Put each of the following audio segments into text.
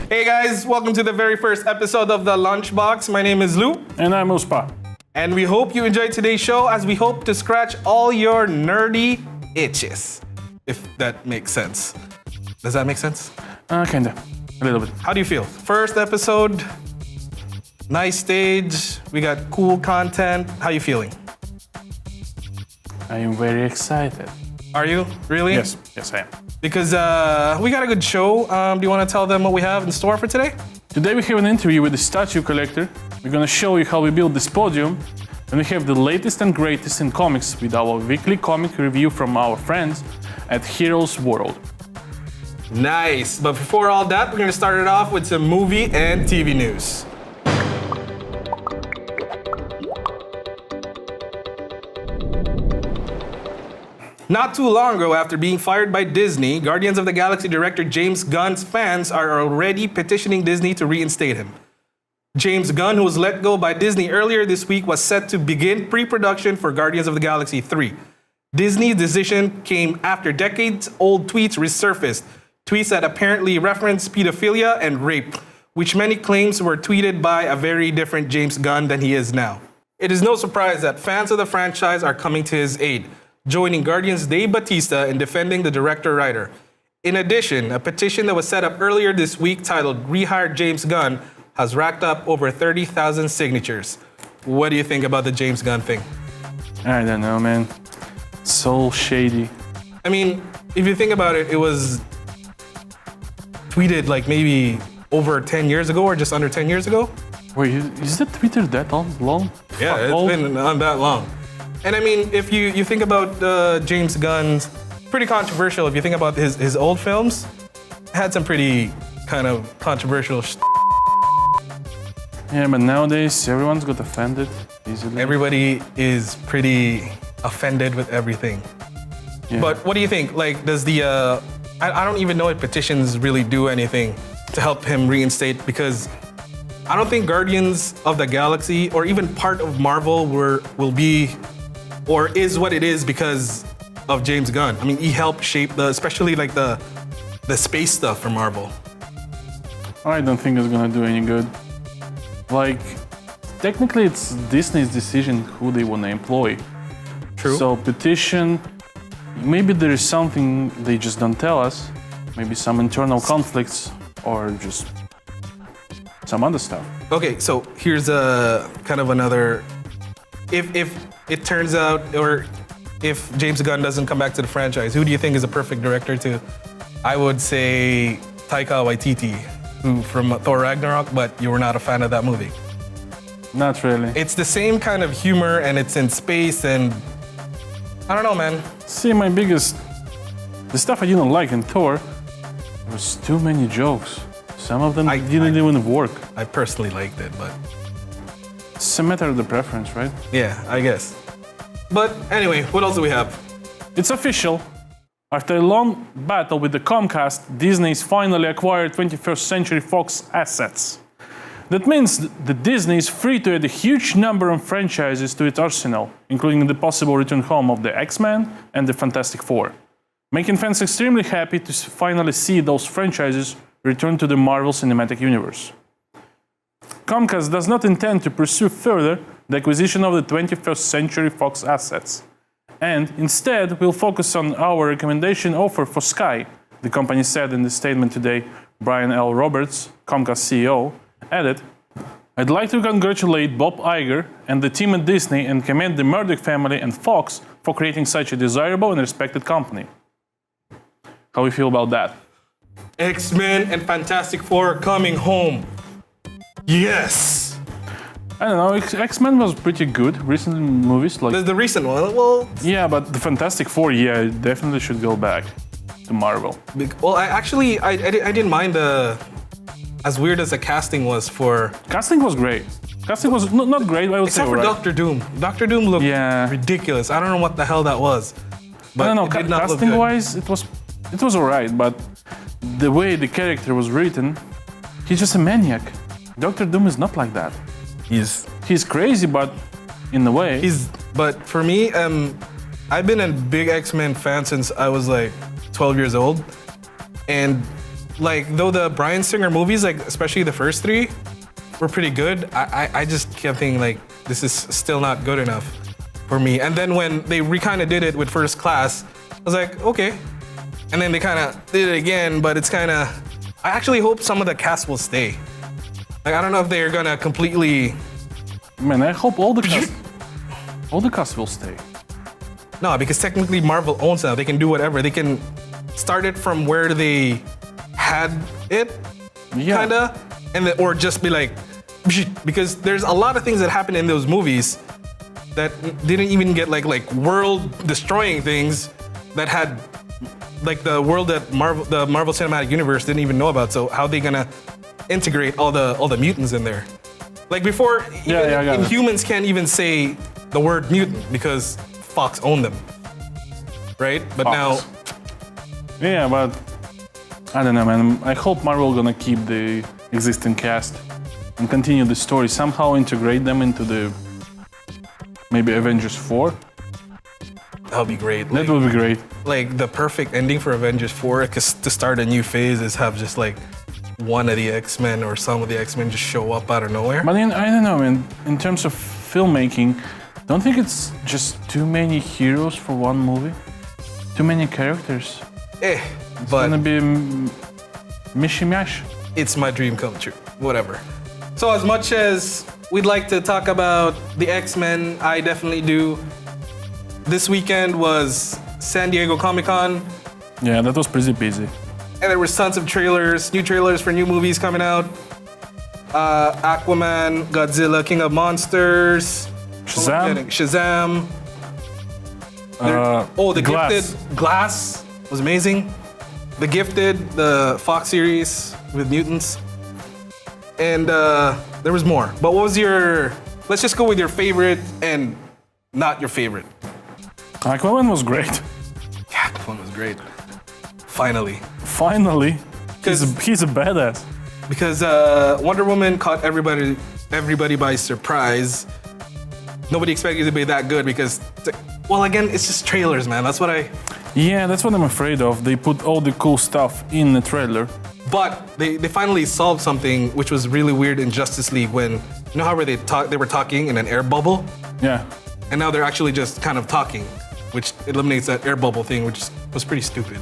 Hey guys, welcome to the very first episode of the Lunchbox. My name is Lou. And I'm Uspa. And we hope you enjoyed today's show as we hope to scratch all your nerdy itches. If that makes sense. Does that make sense? Kinda. A little bit. How do you feel? First episode, nice stage, we got cool content. How you feeling? I am very excited. Are you? Really? Yes, I am. Because we got a good show. Do you want to tell them what we have in store for today? Today we have an interview with the statue collector. We're gonna show you how we built this podium. And we have the latest and greatest in comics with our weekly comic review from our friends at Heroes World. Nice. But before all that, we're going to start it off with some movie and TV news. Not too long ago, after being fired by Disney, Guardians of the Galaxy director James Gunn's fans are already petitioning Disney to reinstate him. James Gunn, who was let go by Disney earlier this week, was set to begin pre-production for Guardians of the Galaxy 3. Disney's decision came after decades-old tweets resurfaced, tweets that apparently referenced pedophilia and rape, which many claims were tweeted by a very different James Gunn than he is now. It is no surprise that fans of the franchise are coming to his aid, joining Guardians' Dave Bautista in defending the director-writer. In addition, a petition that was set up earlier this week titled Rehire James Gunn has racked up over 30,000 signatures. What do you think about the James Gunn thing? I don't know, man. So shady. I mean, if you think about it, it was tweeted like maybe over 10 years ago or just under 10 years ago. Wait, is that Twitter that long? Yeah, it's been on that long. And I mean, if you think about James Gunn's, pretty controversial. If you think about his old films, had some pretty kind of controversial Yeah, but nowadays everyone's got offended easily. Everybody is pretty offended with everything. Yeah. But what do you think? Like, does the I don't even know if petitions really do anything to help him reinstate, because I don't think Guardians of the Galaxy or even part of Marvel will be or is what it is because of James Gunn. I mean, he helped shape especially like the space stuff for Marvel. I don't think it's gonna do any good. Like, technically it's Disney's decision who they wanna employ. True. So petition, maybe there is something they just don't tell us. Maybe some internal conflicts or just some other stuff. Okay, so here's a kind of another. If it turns out, or if James Gunn doesn't come back to the franchise, who do you think is a perfect director to? I would say Taika Waititi, who from Thor Ragnarok, but you were not a fan of that movie. Not really. It's the same kind of humor, and it's in space, and I don't know, man. See, the stuff I didn't like in Thor, there was too many jokes. Some of them didn't even work. I personally liked it, but It's a matter of the preference, right? yeah, I guess. But anyway, what else do we have? It's official. After a long battle with the Comcast, Disney's finally acquired 21st Century Fox assets. That means that Disney is free to add a huge number of franchises to its arsenal, including the possible return home of the X-Men and the Fantastic Four, making fans extremely happy to finally see those franchises return to the Marvel Cinematic Universe. Comcast does not intend to pursue further the acquisition of the 21st Century Fox assets, and instead will focus on our recommendation offer for Sky, the company said in the statement today. Brian L. Roberts, Comcast CEO, added, "I'd like to congratulate Bob Iger and the team at Disney and commend the Murdoch family and Fox for creating such a desirable and respected company." How do you feel about that? X-Men and Fantastic Four are coming home. Yes! I don't know, X-Men was pretty good. Recent movies like... The recent one, well... Yeah, but the Fantastic Four, yeah, definitely should go back. to Marvel. Well, I didn't mind as weird as the casting was for. Casting was great. Casting was not great, I would say. Except for right. Doctor Doom. Doctor Doom looked Yeah. ridiculous. I don't know what the hell that was. But I don't know. it did not look good. Casting-wise, it was alright, but the way the character was written, he's just a maniac. Doctor Doom is not like that. He's crazy, but in a way. But for me, I've been a big X-Men fan since I was like 12 years old, and like though the Bryan Singer movies, like especially the first three, were pretty good, I just kept thinking like this is still not good enough for me. And then when they kind of did it with First Class, I was like, okay. And then they kind of did it again, but it's kind of. I actually hope some of the cast will stay. Like I don't know if they're gonna completely. Man, I hope all the cast will stay. No, because technically Marvel owns now. They can do whatever. They can start it from where they had it, Yeah. kinda, and or just be like, because there's a lot of things that happen in those movies that didn't even get like world-destroying things that had like the world that the Marvel Cinematic Universe didn't even know about. So how are they gonna integrate all the mutants in there? Like before, Inhumans can't even say the word mutant because Fox owned them, right? But Fox. now, Yeah, but I don't know, man. I hope Marvel gonna keep the existing cast and continue the story. Somehow integrate them into the maybe Avengers 4. that would be great. That would be great. Like the perfect ending for Avengers 4, because to start a new phase is have just like one of the X-Men or some of the X-Men just show up out of nowhere. But I don't know, man. In terms of filmmaking, don't think it's just too many heroes for one movie? Too many characters? It's It's gonna be mishmash. it's my dream come true. Whatever. So as much as we'd like to talk about the X-Men, I definitely do. This weekend was San Diego Comic-Con, Yeah, that was pretty busy. and there was tons of trailers, new trailers for new movies coming out. Aquaman, Godzilla, King of Monsters, Shazam. The Glass. Gifted Glass was amazing. The Gifted, the Fox series with mutants, and there was more. But what was your? Let's just go with your favorite and not your favorite. Aquaman was great. Yeah, that one was great. Finally, Finally, he's a badass. because Wonder Woman caught everybody by surprise. Nobody expected it to be that good because, well, again, it's just trailers, man. That's what Yeah, that's what I'm afraid of. They put all the cool stuff in the trailer. But they finally solved something which was really weird in Justice League when you know how they were talking in an air bubble, Yeah. and now they're actually just kind of talking, which eliminates that air bubble thing, which was pretty stupid.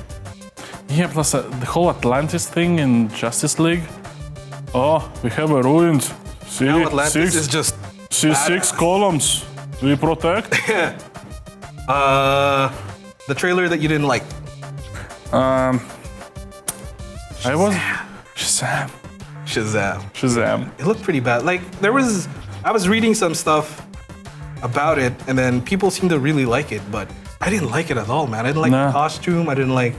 Yeah, plus the whole Atlantis thing in Justice League. Oh, we have a ruined city. Now Atlantis is just six columns. We protect. the trailer that you didn't like. I was Shazam. Shazam. It looked pretty bad. Like I was reading some stuff about it, and then people seem to really like it, but I didn't like it at all, man. I didn't like Nah. the costume. I didn't like.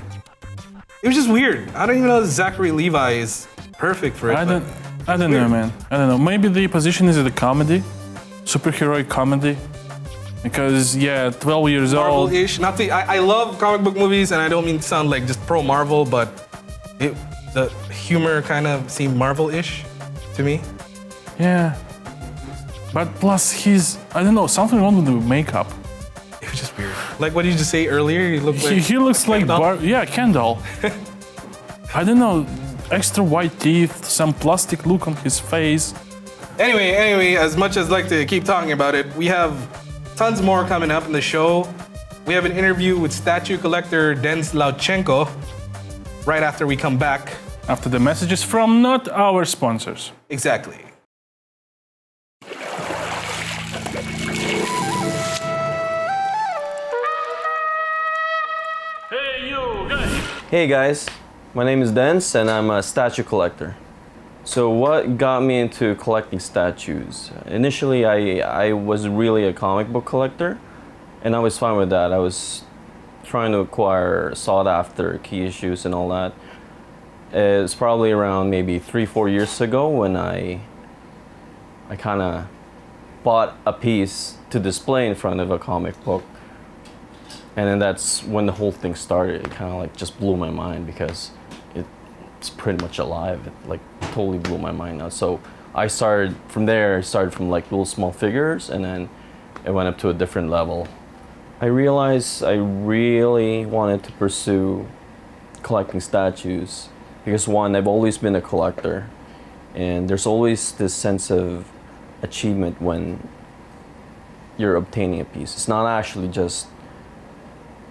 It was just weird. I don't even know if Zachary Levi is perfect for it. I don't know, man. I don't know. Maybe the position is a comedy, superheroic comedy, because 12 years old. Marvel-ish. Not the. I love comic book movies, and I don't mean to sound like just pro Marvel, but the humor kind of seemed Marvel-ish to me. Yeah. But plus I don't know, something wrong with the makeup. It was just weird. Like what did you just say earlier? He looked like He looks like Kendall? Kendall. I don't know, extra white teeth, some plastic look on his face. Anyway, as much as I'd like to keep talking about it, we have tons more coming up in the show. We have an interview with statue collector Denis Lauchenko right after we come back. After the messages from not our sponsors. Exactly. Hey, you guys! Hey guys, my name is Dens and I'm a statue collector. So what got me into collecting statues? Initially I was really a comic book collector and I was fine with that. I was trying to acquire sought after key issues and all that is probably around maybe 3-4 years ago when I kind of bought a piece to display in front of a comic book. And then that's when the whole thing started. It kind of like just blew my mind because it's pretty much alive. It like totally blew my mind out. So I started from there. I started from like little small figures, and then it went up to a different level. I realized I really wanted to pursue collecting statues because one, I've always been a collector, and there's always this sense of achievement when you're obtaining a piece. It's not actually just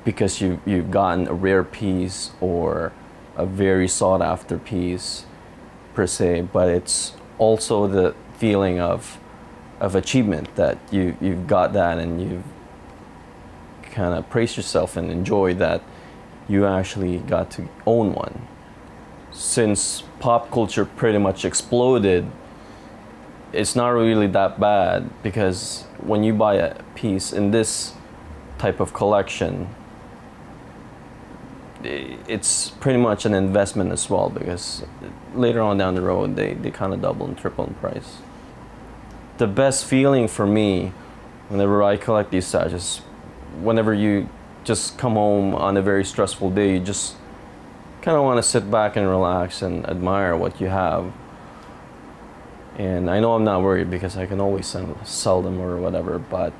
because you've gotten a rare piece or a very sought after piece per se, but it's also the feeling of achievement that you've got that, and you've kind of praise yourself and enjoy that you actually got to own one. Since pop culture pretty much exploded, it's not really that bad, because when you buy a piece in this type of collection, it's pretty much an investment as well, because later on down the road they kind of double and triple in price. The best feeling for me whenever I collect these statues, whenever you just come home on a very stressful day, you just kind of want to sit back and relax and admire what you have. And I know I'm not worried because I can always sell them or whatever, but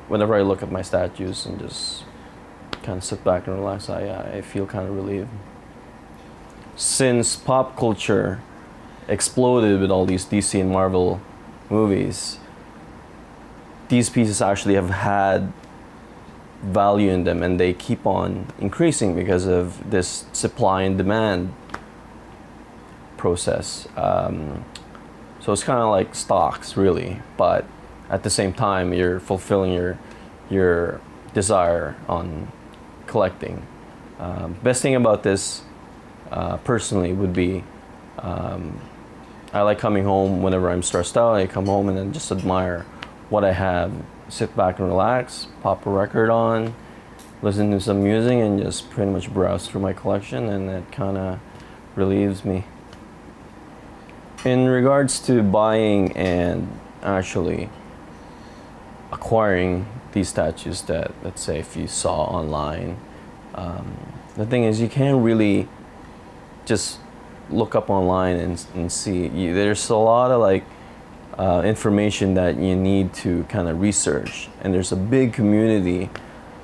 whenever I look at my statues and just kind of sit back and relax, I feel kind of relieved. Since pop culture exploded with all these DC and Marvel movies, these pieces actually have had value in them, and they keep on increasing because of this supply and demand process. So it's kind of like stocks, really, but at the same time, you're fulfilling your desire on collecting. Best thing about this, personally, would be I like coming home whenever I'm stressed out. I come home and then just admire what I have, sit back and relax, pop a record on, listen to some music, and just pretty much browse through my collection, and it kind of relieves me. In regards to buying and actually acquiring these statues that, let's say, if you saw online, the thing is, you can't really just look up online and see. There's a lot of like information that you need to kind of research, and there's a big community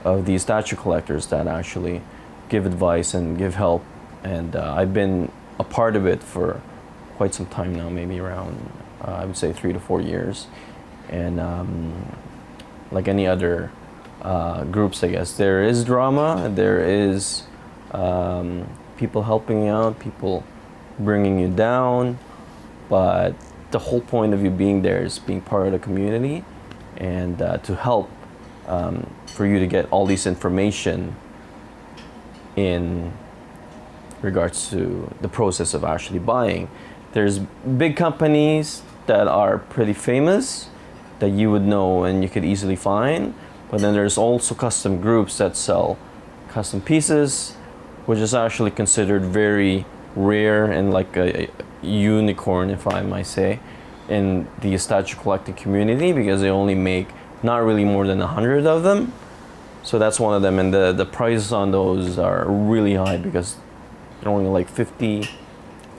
of these statue collectors that actually give advice and give help, and I've been a part of it for quite some time now, maybe around I would say 3 to 4 years. And like any other groups, I guess, there is drama, there is people helping you out, people bringing you down, but the whole point of you being there is being part of the community, and to help for you to get all this information in regards to the process of actually buying. There's big companies that are pretty famous that you would know and you could easily find, but then there's also custom groups that sell custom pieces, which is actually considered very rare and like a unicorn, if I might say, in the statue collecting community, because they only make not really more than 100 of them. So that's one of them, and the prices on those are really high because there are only like 50,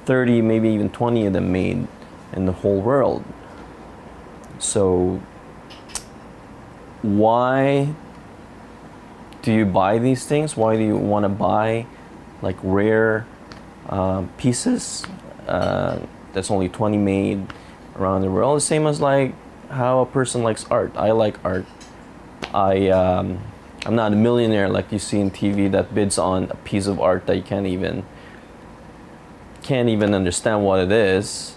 30, maybe even 20 of them made in the whole world. So why do you buy these things? Why do you want to buy like rare pieces that's only 20 made around the world? The same as like how a person likes art. I like art. I'm not a millionaire like you see in TV that bids on a piece of art that you can't even understand what it is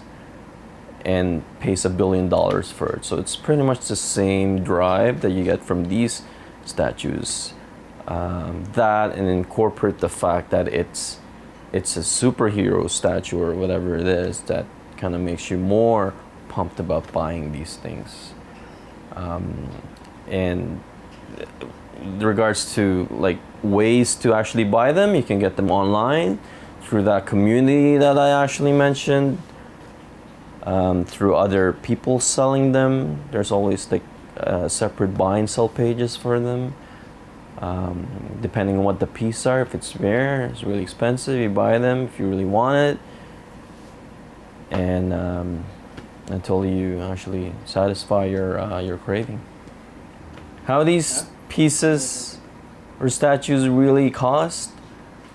and pays $1 billion for it. So it's pretty much the same drive that you get from these statues. That, and incorporate the fact that it's a superhero statue or whatever it is, that kind of makes you more pumped about buying these things. And in regards to like ways to actually buy them, you can get them online through that community that I actually mentioned, through other people selling them. There's always like separate buy and sell pages for them. Depending on what the pieces are, if it's rare, it's really expensive, you buy them if you really want it, and until you actually satisfy your craving. How these pieces or statues really cost,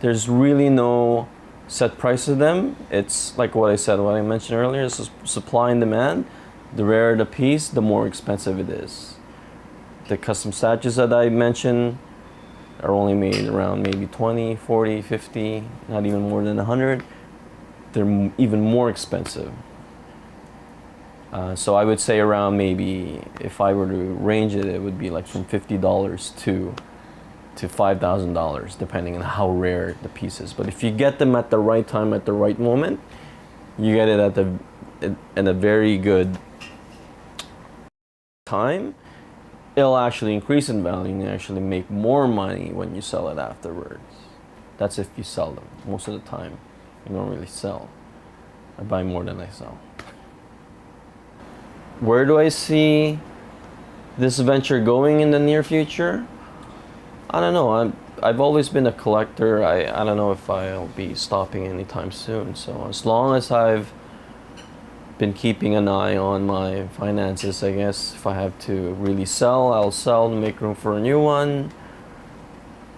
there's really no set price of them. It's like what I mentioned earlier, it's supply and demand. The rarer the piece, the more expensive it is. The custom statues that I mentioned are only made around maybe 20, 40, 50, not even more than 100. They're even more expensive. So I would say around, maybe if I were to range it, it would be like from $50 to $5,000, depending on how rare the piece is. But if you get them at the right time, at the right moment, you get it at a very good time. It'll actually increase in value and actually make more money when you sell it afterwards. That's if you sell them. Most of the time, you don't really sell. I buy more than I sell. Where do I see this venture going in the near future? I don't know. I've always been a collector. I don't know if I'll be stopping anytime soon. So as long as I've been keeping an eye on my finances, I guess if I have to really sell, I'll sell to make room for a new one.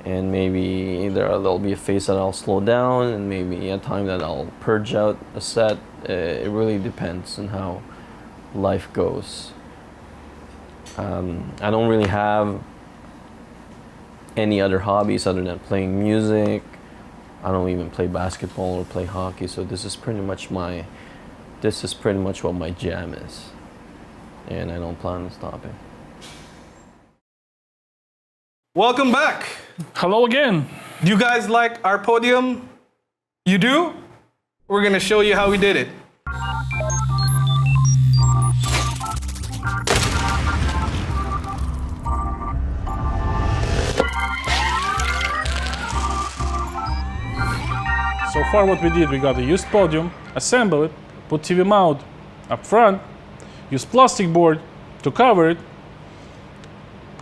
And maybe there'll be a phase that I'll slow down, and maybe a time that I'll purge out a set. It really depends on how life goes. I don't really have any other hobbies other than playing music. I don't even play basketball or play hockey, so this is pretty much what my jam is, and I don't plan on stopping. Welcome back. Hello again. Do you guys like our podium? You do? We're gonna show you how we did it. So far what we did, we got a used podium, assemble it, put TV mount up front, use plastic board to cover it,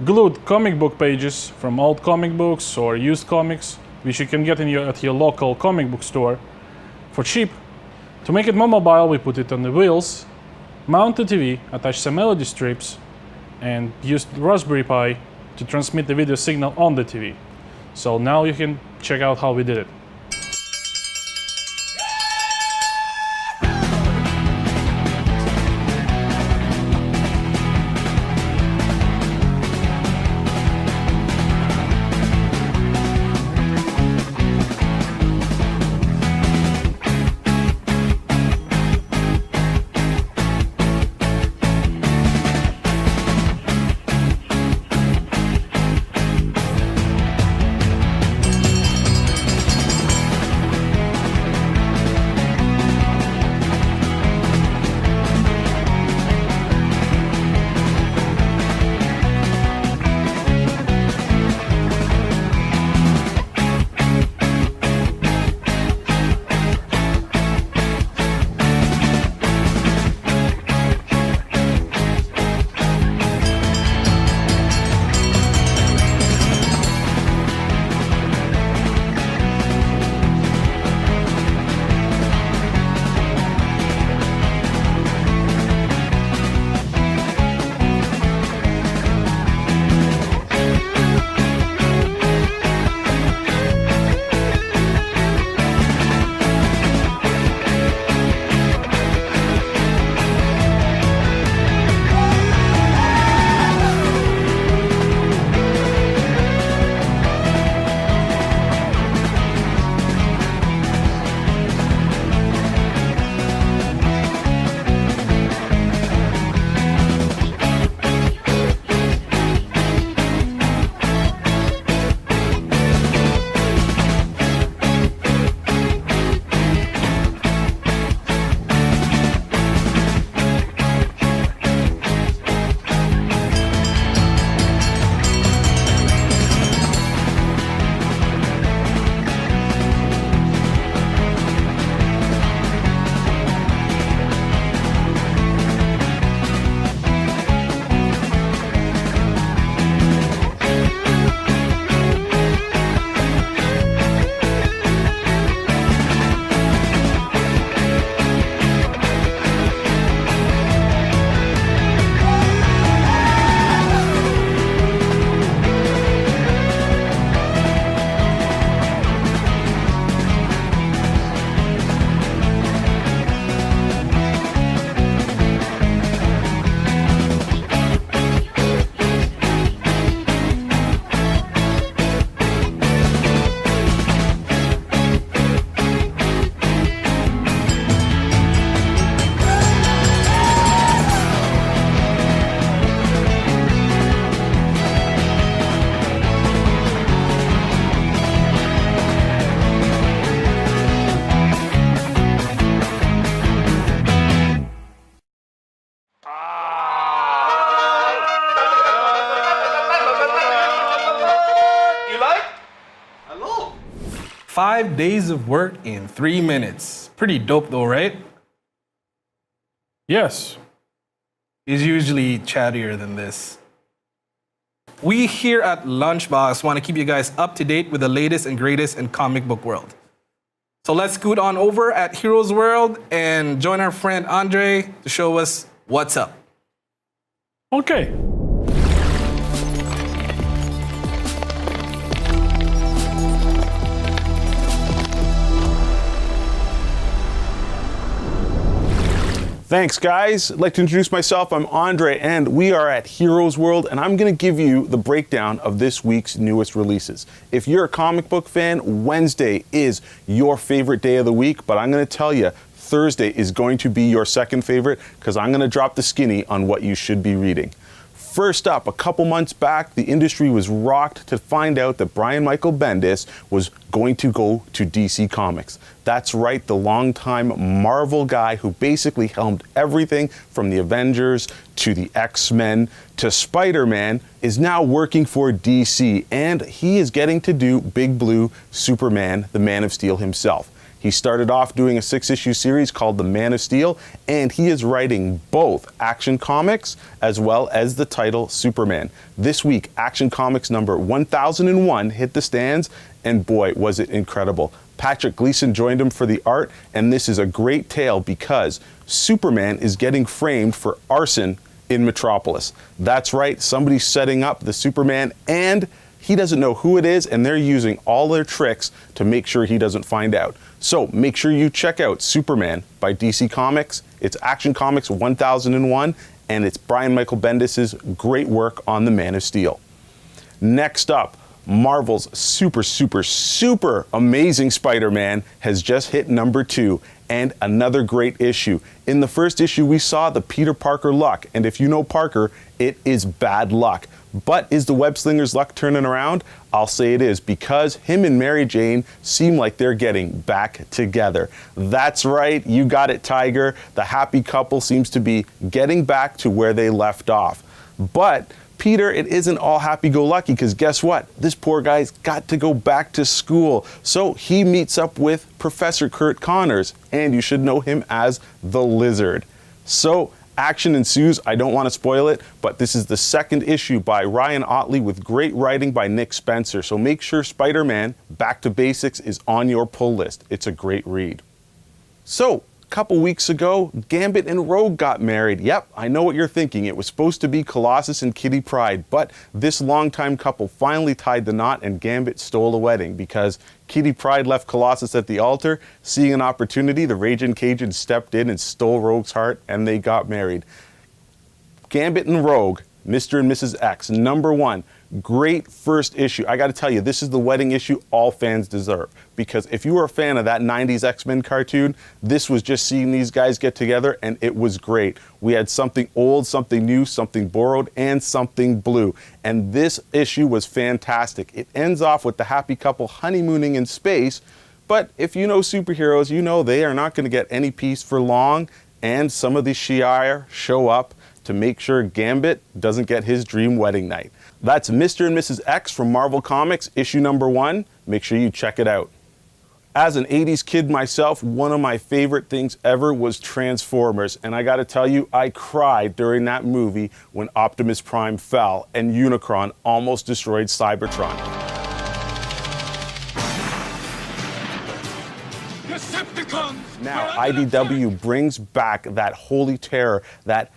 glued comic book pages from old comic books or used comics, which you can get at your local comic book store for cheap. To make it more mobile, we put it on the wheels, mount the TV, attach some LED strips, and used Raspberry Pi to transmit the video signal on the TV. So now you can check out how we did it. 5 days of work in 3 minutes. Pretty dope though, right? Yes. He's usually chattier than this. We here at Lunchbox want to keep you guys up to date with the latest and greatest in comic book world. So let's scoot on over at Heroes World and join our friend Andre to show us what's up. Okay. Thanks, guys. I'd like to introduce myself. I'm Andre, and we are at Heroes World, and I'm going to give you the breakdown of this week's newest releases. If you're a comic book fan, Wednesday is your favorite day of the week, but I'm going to tell you, Thursday is going to be your second favorite because I'm going to drop the skinny on what you should be reading. First up, a couple months back, the industry was rocked to find out that Brian Michael Bendis was going to go to DC Comics. That's right, the longtime Marvel guy who basically helmed everything from the Avengers to the X-Men to Spider-Man is now working for DC, and he is getting to do Big Blue Superman, the Man of Steel himself. He started off doing a 6-issue series called The Man of Steel, and he is writing both Action Comics as well as the title Superman. This week, Action Comics number 1001 hit the stands, and boy, was it incredible. Patrick Gleason joined him for the art, and this is a great tale because Superman is getting framed for arson in Metropolis. That's right, somebody's setting up the Superman, and he doesn't know who it is, and they're using all their tricks to make sure he doesn't find out. So make sure you check out Superman by DC Comics. It's Action Comics 1001, and it's Brian Michael Bendis' great work on The Man of Steel. Next up, Marvel's super amazing Spider-Man has just hit number 2, and another great issue. In the first issue, we saw the Peter Parker luck, and if you know Parker, it is bad luck. But is the web slinger's luck turning around? I'll say it is, because him and Mary Jane seem like they're getting back together. That's right, you got it, Tiger. The happy couple seems to be getting back to where they left off. But Peter, it isn't all happy-go-lucky, because guess what? This poor guy's got to go back to school. So he meets up with Professor Kurt Connors, and you should know him as the Lizard. So action ensues. I don't want to spoil it, but this is the second issue by Ryan Ottley with great writing by Nick Spencer. So make sure Spider-Man Back to Basics is on your pull list. It's a great read. So, a couple weeks ago, Gambit and Rogue got married. Yep, I know what you're thinking. It was supposed to be Colossus and Kitty Pryde, but this longtime couple finally tied the knot, and Gambit stole the wedding because Kitty Pryde left Colossus at the altar. Seeing an opportunity, the Raging Cajun stepped in and stole Rogue's heart, and they got married. Gambit and Rogue, Mr. and Mrs. X, number 1. Great first issue. I got to tell you, this is the wedding issue all fans deserve. Because if you were a fan of that 90s X-Men cartoon, this was just seeing these guys get together, and it was great. We had something old, something new, something borrowed, and something blue. And this issue was fantastic. It ends off with the happy couple honeymooning in space, but if you know superheroes, you know they are not going to get any peace for long, and some of the Shi'ar show up to make sure Gambit doesn't get his dream wedding night. That's Mr. and Mrs. X from Marvel Comics, issue number 1. Make sure you check it out. As an 80s kid myself, one of my favorite things ever was Transformers. And I gotta tell you, I cried during that movie when Optimus Prime fell and Unicron almost destroyed Cybertron. Now, IDW brings back that holy terror, that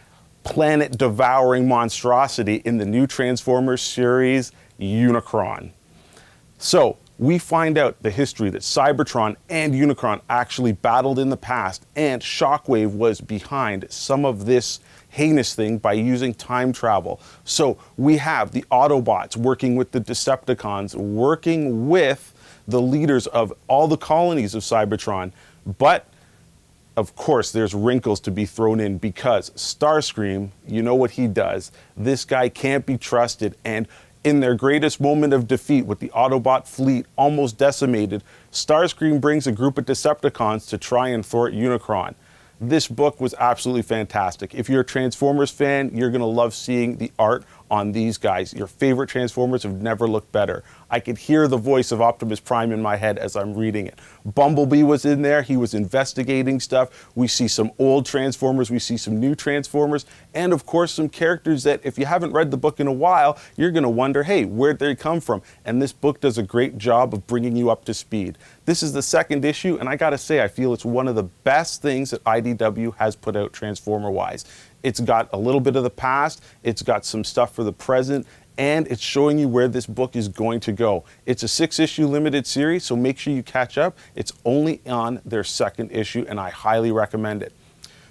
planet-devouring monstrosity in the new Transformers series, Unicron. So, we find out the history that Cybertron and Unicron actually battled in the past, and Shockwave was behind some of this heinous thing by using time travel. So, we have the Autobots working with the Decepticons, working with the leaders of all the colonies of Cybertron, but of course, there's wrinkles to be thrown in because Starscream, you know what he does. This guy can't be trusted, and in their greatest moment of defeat with the Autobot fleet almost decimated, Starscream brings a group of Decepticons to try and thwart Unicron. This book was absolutely fantastic. If you're a Transformers fan, you're going to love seeing the art on these guys. Your favorite Transformers have never looked better. I could hear the voice of Optimus Prime in my head as I'm reading it. Bumblebee was in there. He was investigating stuff. We see some old Transformers. We see some new Transformers. And of course, some characters that if you haven't read the book in a while, you're going to wonder, hey, where'd they come from? And this book does a great job of bringing you up to speed. This is the second issue, and I got to say, I feel it's one of the best things that IDW has put out Transformer-wise. It's got a little bit of the past, it's got some stuff for the present, and it's showing you where this book is going to go. It's a 6-issue limited series, so make sure you catch up. It's only on their second issue, and I highly recommend it.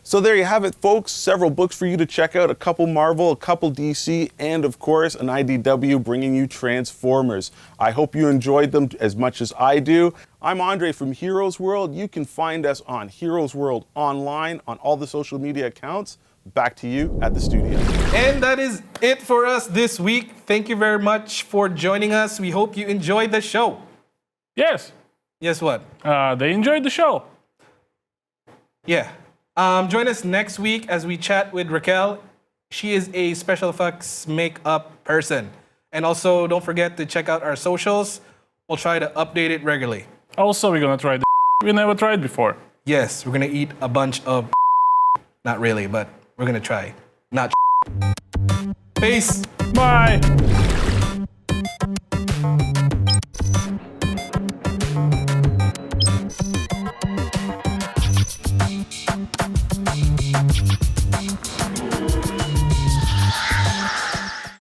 So there you have it, folks. Several books for you to check out. A couple Marvel, a couple DC, and of course an IDW bringing you Transformers. I hope you enjoyed them as much as I do. I'm Andre from Heroes World. You can find us on Heroes World online on all the social media accounts. Back to you at the studio. And that is it for us this week. Thank you very much for joining us. We hope you enjoyed the show. Yes, Yes, what? they enjoyed the show. Yeah. Join us next week as we chat with Raquel. She is a special effects makeup person. And also, don't forget to check out our socials. We'll try to update it regularly. Also, we're gonna try the we never tried before. Yes, we're gonna eat a bunch of not really, but we're gonna try. Not Peace. Bye.